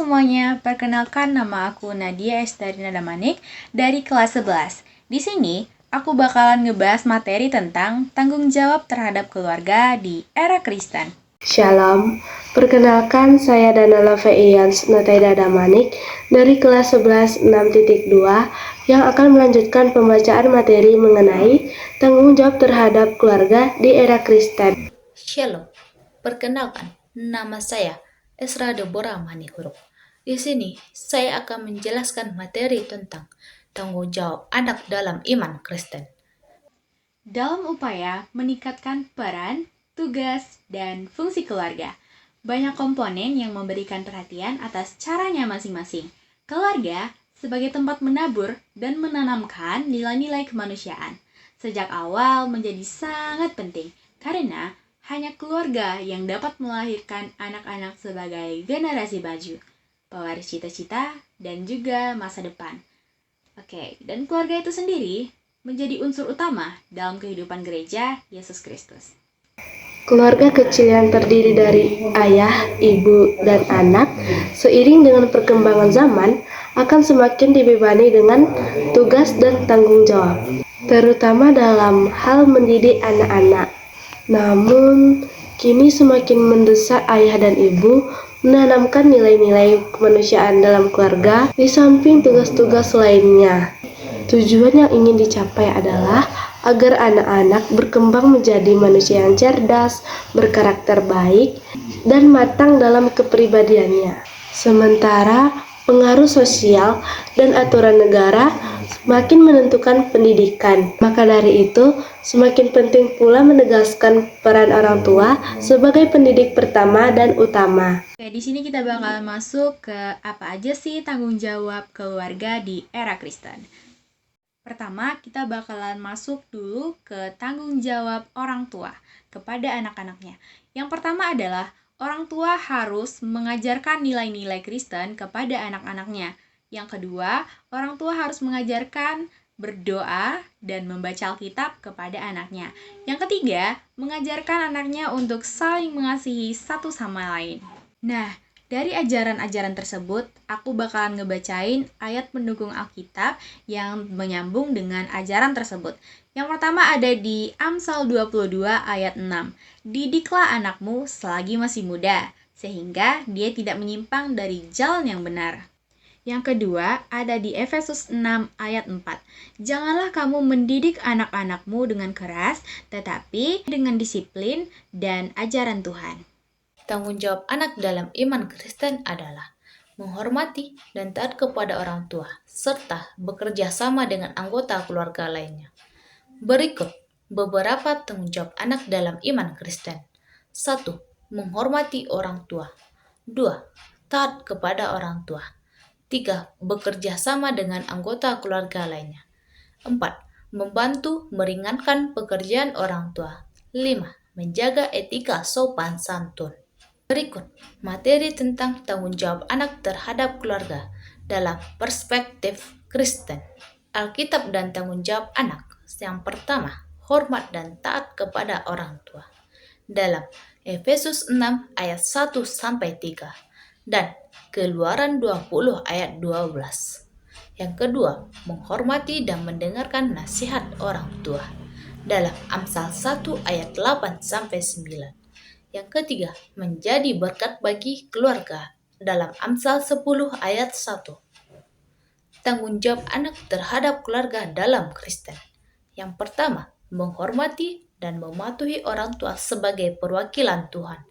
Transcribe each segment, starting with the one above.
semuanya, perkenalkan nama aku Nadia Estarina Damanik dari kelas 11. Di sini, aku bakalan ngebahas materi tentang tanggung jawab terhadap keluarga di era Kristen. Shalom, perkenalkan saya Danala Feiyans Nataida Damanik dari kelas 11 6.2 yang akan melanjutkan pembacaan materi mengenai tanggung jawab terhadap keluarga di era Kristen. Shalom, perkenalkan, nama saya Esra Deborah Manihuruk. Di sini, saya akan menjelaskan materi tentang tanggung jawab anak dalam iman Kristen. Dalam upaya meningkatkan peran, tugas, dan fungsi keluarga, banyak komponen yang memberikan perhatian atas caranya masing-masing. Keluarga sebagai tempat menabur dan menanamkan nilai-nilai kemanusiaan sejak awal menjadi sangat penting karena hanya keluarga yang dapat melahirkan anak-anak sebagai generasi maju, pewaris cita-cita, dan juga masa depan. Oke, dan keluarga itu sendiri menjadi unsur utama dalam kehidupan gereja Yesus Kristus. Keluarga kecil yang terdiri dari ayah, ibu, dan anak, seiring dengan perkembangan zaman, akan semakin dibebani dengan tugas dan tanggung jawab, terutama dalam hal mendidik anak-anak. Namun, kini semakin mendesak ayah dan ibu menanamkan nilai-nilai kemanusiaan dalam keluarga di samping tugas-tugas lainnya. Tujuan yang ingin dicapai adalah agar anak-anak berkembang menjadi manusia yang cerdas, berkarakter baik, dan matang dalam kepribadiannya. Sementara pengaruh sosial dan aturan negara semakin menentukan pendidikan. Maka dari itu, semakin penting pula menegaskan peran orang tua sebagai pendidik pertama dan utama. Oke, di sini kita bakal masuk ke apa aja sih tanggung jawab keluarga di era Kristen. Pertama, kita bakalan masuk dulu ke tanggung jawab orang tua kepada anak-anaknya. Yang pertama adalah orang tua harus mengajarkan nilai-nilai Kristen kepada anak-anaknya. Yang kedua, orang tua harus mengajarkan berdoa dan membaca Alkitab kepada anaknya. Yang ketiga, mengajarkan anaknya untuk saling mengasihi satu sama lain. Nah, dari ajaran-ajaran tersebut, aku bakalan ngebacain ayat pendukung Alkitab yang menyambung dengan ajaran tersebut. Yang pertama ada di Amsal 22 ayat 6. Didiklah anakmu selagi masih muda, sehingga dia tidak menyimpang dari jalan yang benar. Yang kedua ada di Efesus 6 ayat 4. Janganlah kamu mendidik anak-anakmu dengan keras, tetapi dengan disiplin dan ajaran Tuhan. Tanggung jawab anak dalam iman Kristen adalah menghormati dan taat kepada orang tua, serta bekerja sama dengan anggota keluarga lainnya. Berikut beberapa tanggung jawab anak dalam iman Kristen. 1. Menghormati orang tua. 2. Taat kepada orang tua. 3. Bekerja sama dengan anggota keluarga lainnya. 4. Membantu meringankan pekerjaan orang tua. 5. Menjaga etika sopan santun. Berikut materi tentang tanggung jawab anak terhadap keluarga dalam perspektif Kristen. Alkitab dan tanggung jawab anak. Yang pertama, hormat dan taat kepada orang tua. Dalam Efesus 6 ayat 1-3 dan Keluaran 20 ayat 12. Yang kedua, menghormati dan mendengarkan nasihat orang tua. Dalam Amsal 1 ayat 8-9. Yang ketiga, menjadi berkat bagi keluarga dalam Amsal 10 ayat 1. Tanggung jawab anak terhadap keluarga dalam Kristen. Yang pertama, menghormati dan mematuhi orang tua sebagai perwakilan Tuhan.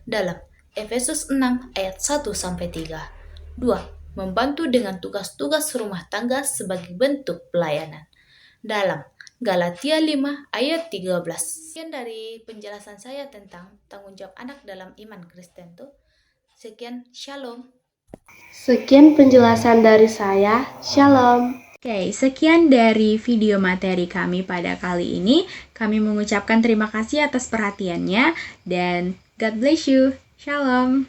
Dalam Efesus 6 ayat 1-3. 2. Membantu dengan tugas-tugas rumah tangga sebagai bentuk pelayanan. Dalam Galatia 5 ayat 13. Sekian dari penjelasan saya tentang tanggung jawab anak dalam iman Kristen tuh. Sekian, shalom. Sekian penjelasan dari saya, shalom. Oke, sekian dari video materi kami pada kali ini. Kami mengucapkan terima kasih atas perhatiannya dan God bless you. Shalom.